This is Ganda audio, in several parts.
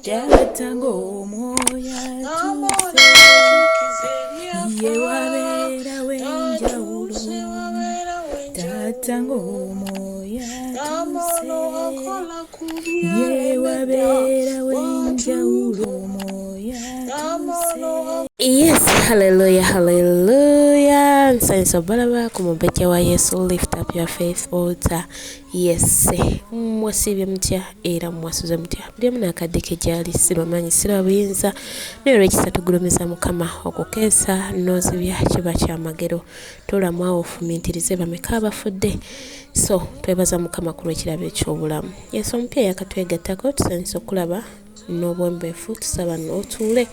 Jatango moya tuse ye wabera wenjaulo Jatango moya tuse ye wabera wenjaulo moya tuse. Yes, hallelujah, hallelujah. Nsanyisa balaba ku mumbejja wa Yesu. Lift up your faith altar. Yes, mwasibye mutya era mwasuze mutya. Buli muna akadde kejali sibamanyi sira buyinza naye olw'ekisa tugulumiza Mukama okukeesa n'ozibya kiba kyamagero. Tulamwa ofumintirize bameka abafudde. So twebaza Mukama ku lw'ekirabo eky'obulamu. Yesu omupya yakatwegattako tusanyisa okulaba n'obwembeefu tusaba n'otuule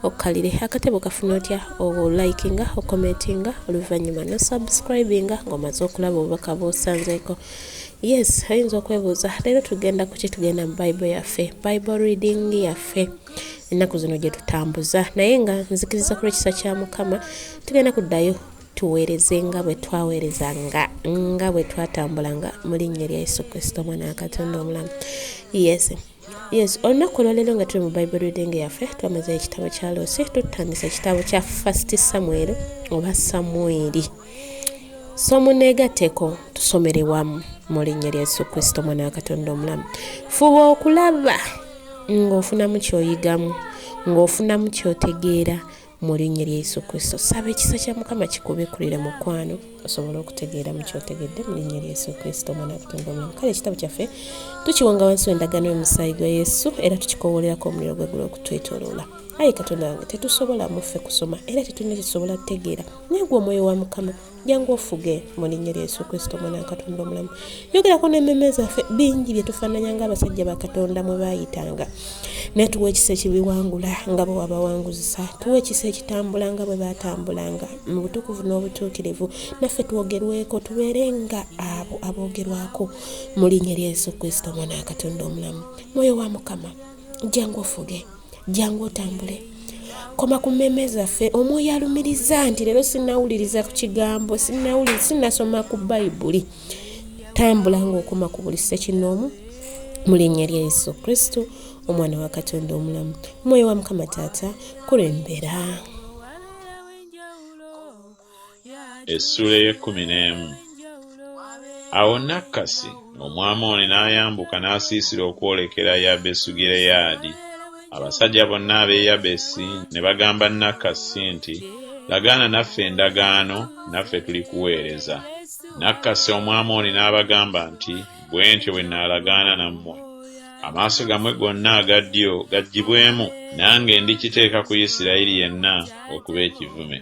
okkalire akatebo kafuna otya olikinga okomentinga oluvannyuma no subscribinga ng'omaze okulaba obubaka bw'osanzeeko. Yes, ayinza okwebuuza leero tugenda ku ki? Tugenda mu Bible yaffe, Bible reading yaffe ennaku zino gye tutambuza, naye nga nzikiriza ku lw'ekisa kya Mukama tugenda kuddayo tuweereze nga bwe twaweerezanga nga bwe twatambulanga mu linnya lya Yesu Kristo omwana wa Katonda omulamu. Yes, olunaku olwaleero nga tuli mu Bible reading yaffe twamaze ekitabo kya Loosi, tutandisa ekitabo kya 1Samuel oba Samwiri. So muneegatteko tusomere wamu mu linnya lya Yesu Kristo omwana wa Katonda omulamu. Fuba okulaba ng'ofunamu ky'oyigamu, ng'ofunamu ky'otegeera mu linnya lya Yesu Kristo. Saba ekisa kya Mukama kikubikulire mu kwano osobola okutegeera mu kyotegedde mu linnya lya Yesu Kristo omwana wa Katonda omulamu. Kale ekitabo kyaffe tukiwanga wansi w'endagaano y'omusaayi gwa Yesu era tukikowoolerako omuliro gwe gw'okutwetooloola. Ayi Katonda wange, tetusobola muffe kusoma era tetusobola kutegeera, naye gwe Omwoyo wa Mukama jangu ofuge mu linnya lya Yesu Kristo omwana wa Katonda omulamu. Yogerako n'emmeme zaffe bingi bye tufaananya ng'abasajja ba Katonda mwe baayitanga, naye tuwa ekisa ekibiwangula nga bwe wabawanguzisa, tuwa ekisa ekitambula nga bwe baatambulanga mu butukuvu n'obutuukirivu. Naffe twogerweko tubeere nga abo aboogerwako mu linnya lya Yesu Kristo omwana wa Katonda omulamu. Mwoyo wa Mukama jangu ofuge, jangu otambule, koma ku mmeme zaffe. Omwoyo alumiriza nti leero sinnawuliriza ku kigambo, sinnasoma ku Baibuli. Tambula ng'okoma ku buli ssekinnoomu mu linnya lya Yesu Kristo omwana wa Katonda omulamu. Mwoyo wa Mukama Taata kulembera. Essula y'e11. Awo Nakkasi Omwamoni n'ayambuka n'asiisira okwolekera Yabesu Gireyaadi. Abasajja bonna ab'e Yabesi ne bagamba Nakkasi nti, lagaana naffe endagaano, naffe tulikuweereza. Nakkasi Omwamoni n'abagamba nti, bwe ntyo bwe nnaalagaana nammwe. Amaaso gammwe gonna agaddyo gaggyibwemu, nange ndikiteeka ku Isirayiri yenna okuba ekivume.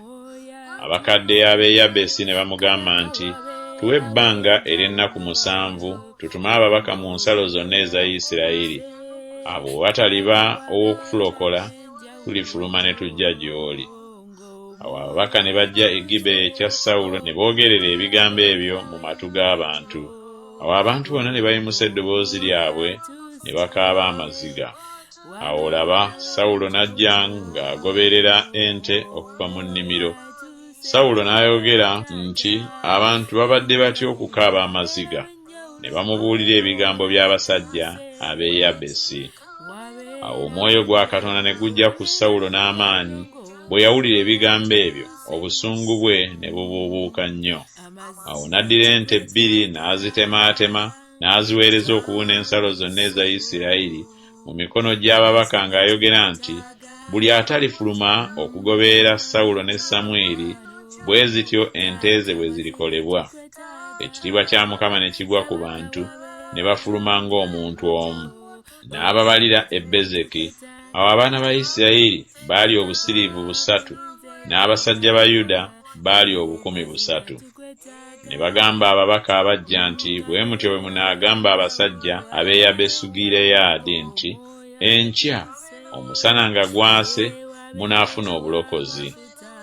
Abakadde ab'e Yabesi ne bamugamba nti, tuwe ebbanga ery'ennaku 7 tutume ababaka mu nsalo zonna eza Isirayiri. Abo bataliba ow'okutulokola tulifuluma ne tujja gy'oli. Awo ababaka ne bajja e Gibea ekya Sawulo ne boogerera ebigambo ebyo mu matu g'abantu. Awo abantu bonna ne bayimusa eddoboozi lyabwe ne bakaaba amaziga. Awo laba Sawulo n'ajja ng'agoberera ente okuva mu nnimiro. Sawulo n'ayogera nti abantu babadde batya okukaaba amaziga, ne bamubuulira ebigambo by'abasajja ab'e Yabesi. Awo omwoyo gwa Katonda ne gujja ku Sawulo n'amaanyi. Bwe yawulira ebigambo ebyo, obusungu bwe ne bubuubuuka nnyo. Awo n'addira ente 2 n'azitemaatema, n'aziweereza okubuna ensalo zonna eza Isirayiri mu mikono gy'ababaka ng'ayogera nti, buli atalifuluma okugoberera Sawulo ne Samwiri, bwe zityo ente ze bwe zirikolebwa. Ekitiibwa kya Mukama ne kigwa ku bantu, ne bafuluma ng'omuntu omu. N'ababalira e Bezeki. Awo abaana ba Isirayiri baali obusiriivu 3, n'abasajja ba Yuda baali 1,000. Ne bagamba ababaka abajja nti, bwe mutyo bwe munaagamba abasajja ab'e Yabesu Gireyaadi nti, enkya omusana nga gwase munaafuna obulokozi.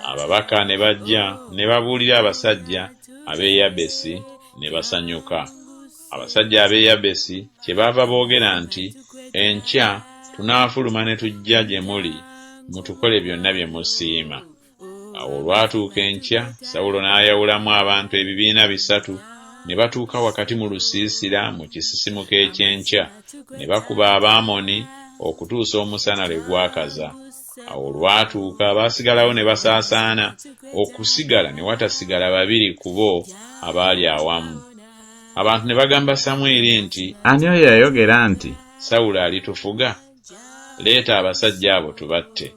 Ababaka ne bajja ne babuulira abasajja ab'e Yabesi ne basanyuka. Abasajja ab'e Yabesi kyebaava boogera nti, enkya tunaafuluma ne tujja gye muli, mutukole byonna bye musiima. Awo olwatuuka enkya, Sawulo n'ayawulamu abantu ebibiina 3 ne batuuka wakati mu lusiisira mu kisisimuka eky'enkya, ne bakuba Abamoni okutuusa omusana lwe gwakaza. Awo lwatuuka abaasigalawo ne basaasaana, okusigala ne watasigala babiri ku bo abaali awamu. Abantu ne bagamba Samwiri nti, ani oyo yayogera nti Sawulo alitufuga? Leeta abasajja abo tubatte.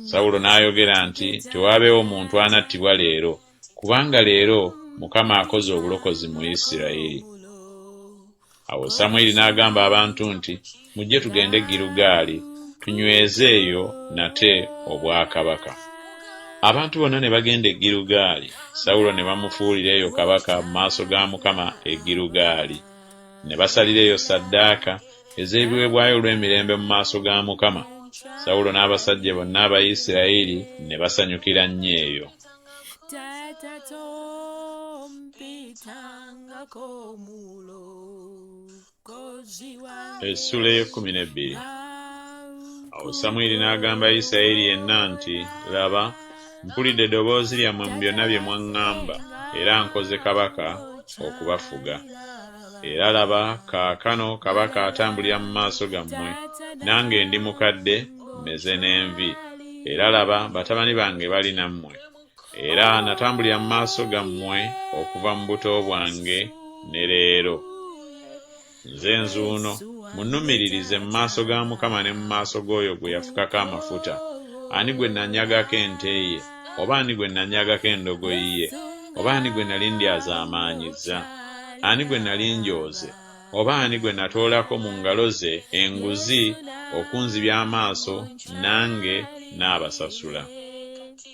Sawulo n'ayogera nti, tewaabeewo muntu anattibwa leero, kubanga leero Mukama akoze obulokozi mu Isirayiri. Awo Samwiri n'agamba abantu nti, mujje tugende e Girugaali, tunyweze eyo nate obwakabaka. Abantu bonna ne bagenda e Girugaali. Sawulo ne bamufuulira eyo kabaka mu maaso ga Mukama e Girugaali. Ne basalira eyo ssaddaaka ez'ebiweebwayo olw'emirembe mu maaso ga Mukama. Sawulo n'abasajja bonna aba Isirayiri ne basanyukira nnyo eyo. Essula ey'ekkumi Awo Samwiri n'agamba Isirayiri yenna nti, laba, mpulidde eddoboozi lyammwe mu byonna bye mwaŋŋamba, era nkoze kabaka okubafuga. Era laba, kaakano kabaka atambulira mu maaso gammwe, nange ndi mukadde, mmeze n'envi. Era laba, batabani bange bali nammwe. Era natambulira mu maaso gammwe okuva mu buto bwange ne leero. Nze nzuuno, munnumiririze mu maaso ga Mukama ne mu maaso g'oyo gwe yafukako amafuta. Ani gwe nanyagako ente ye, oba ani gwe nanyagako endogoyi ye, oba ani gwe nali ndyazaamaanyizza? Ani gwe nali njooze, oba ani gwe natoolako mu ngalo ze enguzi okunzibya amaaso, nange n'abasasula?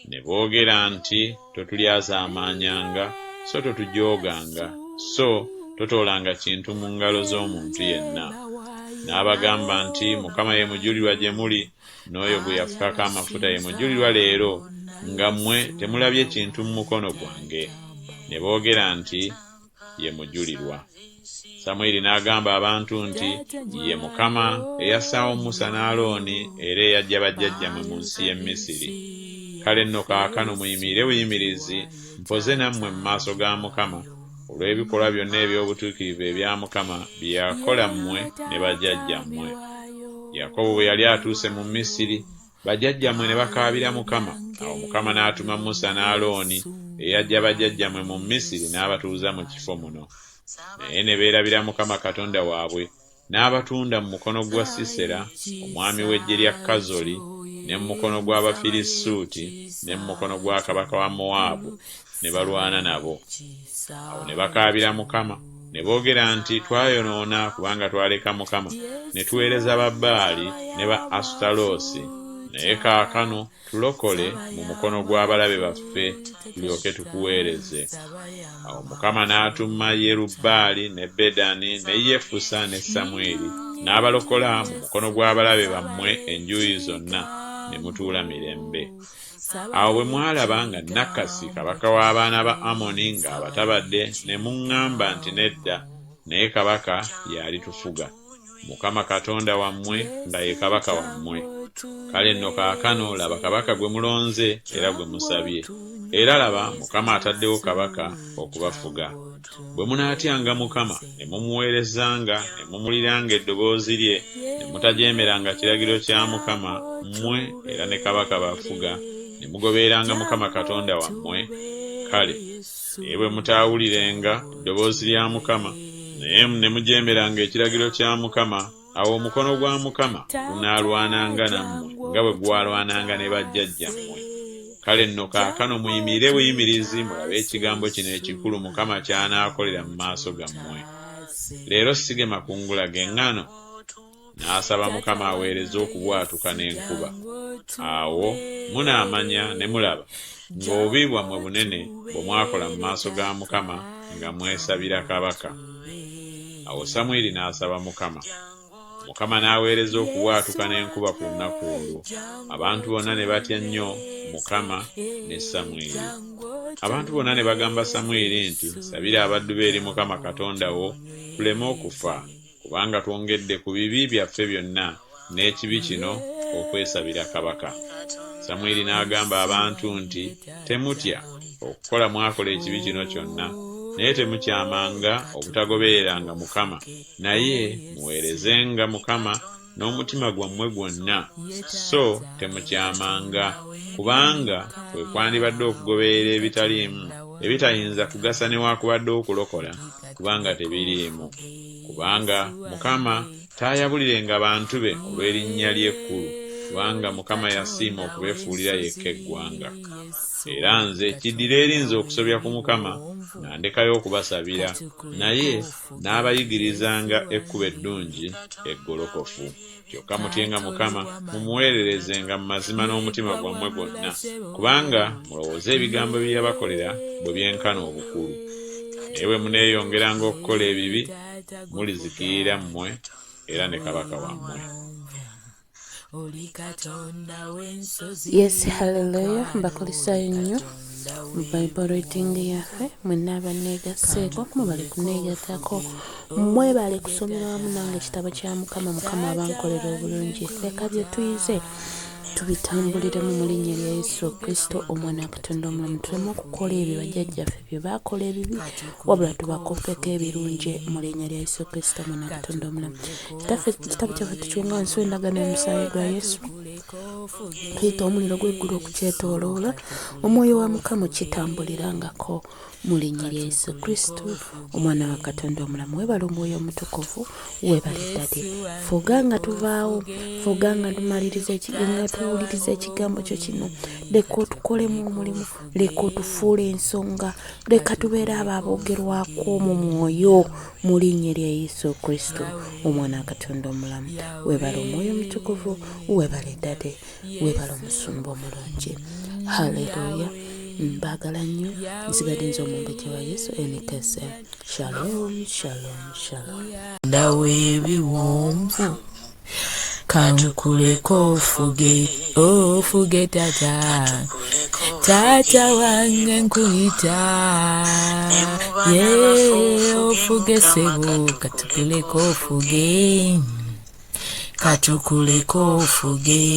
Ne boogera nti, totulyazaamaanyanga, so totujooganga, so totoolanga kintu mu ngalo z'omuntu yenna. N'abagamba nti, Mukama ye mujulirwa gye muli, n'oyo gwe yafukako amafuta ye mujulirwa leero, nga mmwe temulabye kintu mu mukono gwange. Ne boogera nti, ye mujulirwa. Samwiri n'agamba abantu nti, ye Mukama eyassaawo Musa ne Alooni era eyaggya bajjajjammwe mu nsi y'e Misiri. Kale nno kaakano muyimirire buyimirizi, mpoze nammwe mu maaso ga Mukama olw'ebikolwa byonna eby'obutuukirivu ebya Mukama bye yakola mmwe ne bajjajjammwe. Yakobo bwe yali atuuse mu Misiri, bajjajjammwe ne bakaabira Mukama. Awo Mukama n'atuma Musa ne Alooni eyaggya bajjajjammwe mu Misiri n'abatuuza mu kifo muno. Naye ne beerabira Mukama Katonda waabwe, n'abatunda mu mukono gwa Sisera omwami w'eggye lya Kazoli, ne mu mukono gw'Abafirisuuti, ne mu mukono gwa kabaka wa Mowaabu, ne balwana nabo. Awo ne bakaabira Mukama, ne boogera nti, twayonoona kubanga twaleka Mukama, ne tuweereza Babaali ne ba Asutaloosi. Naye kaakano tulokole mu mukono gw'abalabe baffe, tulyoke tukuweereze. Awo Mukama n'atuma Yerubbaali ne Bedani ne Yefusa ne Samwiri, n'abalokola mu mukono gw'abalabe bammwe enjuuyi zonna, ne mutuula mirembe. Awo bwe mwalaba nga Nakasi kabaka w'abaana ba Amoni ng'abatabadde, ne muŋŋamba nti nedda, naye kabaka y'alitufuga. Mukama Katonda wammwe nga ye kabaka wammwe. Kale nno kaakano laba kabaka gwe mulonze era gwe musabye. Era laba Mukama ataddewo kabaka okubafuga. Bwe munaatyanga Mukama ne mumuweerezanga, ne mumuliranga eddoboozi lye, ne mutajeemeranga kiragiro kya Mukama mmwe era ne kabaka bafuga, ne mugobereranga Mukama Katonda wammwe, kale bwe mutaawulirenga eddoboozi lya Mukama naye ne mujeemeranga ekiragiro kya Mukama, awo omukono gwa Mukama gunaalwananga nammwe nga bwe gwalwananga ne bajjajjammwe. Kale nno kaakano muyimirire buyimirizi mulabe ekigambo kino ekikulu Mukama ky'anaakolera mu maaso gammwe. Leero sige makungula g'eŋŋano, n'asaba Mukama aweereze okubwatuka n'enkuba. Awo munaamanya ne mulaba ng'obubi bwammwe bunene bwe mwakola mu maaso ga Mukama nga mwesabira kabaka. Awo Samwiri n'asaba Mukama. Mukama n'aweereza okubwatuka n'enkuba ku lunaku olwo. Abantu bonna ne batya nnyo Mukama ne Samwiri. Abantu bonna ne bagamba Samwiri nti, sabira abaddu be eri Mukama Katonda wo tuleme okufa, kubanga twongedde ku bibi byaffe byonna n'ekibi kino okwesabira kabaka. Samwiri n'agamba abantu nti, temutya okukola mwakola ekibi kino kyonna, naye temukyamanga obutagobereranga Mukama, naye muweerezenga Mukama n'omutima gwammwe gwonna, so temukyamanga, kubanga bwe kwandibadde okugoberera ebitaliimu ebitayinza kugasa newaakubadde okulokola, kubanga tebiriimu. Kubanga Mukama taayabulirenga bantu be olw'erinnya lye ekkulu, kubanga Mukama yasiima okubeefuulira yekka eggwanga. Era nze kiddira erinza okusobya ku Mukama nga ndekayo okubasabira, naye n'abayigirizanga ekkubo eddungi eggolokofu. Kyokka mutyenga Mukama, mumuweererezenga mu mazima n'omutima gwammwe gwonna, kubanga mulowooza ebigambo bye yabakolera bwe byenkana obukulu. Naye bwe muneeyongeranga okukola ebibi, mulizikirira mmwe era ne kabaka wammwe. Yes, hallelujah. Mbakulisayo nnyo mu Bible reading yaffe. Mwenna abanneegaseeko mubale kunneegatako, mwebale kusomera wamu nange ekitabo kya Mukama. Mukama abankolera obulungi. Leka bye tuyize tubitambuliremu mu linnya lya Yesu Kristo, omwana wa Katonda omulamu. Tuleme okukola ebyo bajjajjaffe bye baakola ebibi, wabula tubakopeko ebirungi mu linnya lya Yesu Kristo, omwana wa Katonda omulamu. Ekitabo kyaffe tukiwunga wansi w'endagaano y'omusaayi gwa Yesu. Tuyita omuliro gw'eggulu okukyetooloola, omwoyo wa Mukama kitambulirangako mu linnya lya Yesu Kristo, omwana wa Katonda omulamu. Weebale omwoyo omutukuvu, weebale ddade. Fuga nga tuvaawo, fuga nga tumaliriza tuwuliriza ekigambo kyo kino. Leka otukolemu omulimu, leka otufuule ensonga, leka tubeere abo aboogerwako mu mwoyo mu linnya lya Yesu Kristo, omwana wa Katonda omulamu. Weebale omwoyo omutukuvu, weebale ddade, weebale omusumba omulungi. Haleluya. Mbagala nnyo, nsigadde nze omumbejja wa Yesu enikese. Shalom, shalom, shalom. Ndawe ebiwonvu kantukuleko ofuge tata wange nkuyita, ofuge sebo katukuleko ofuge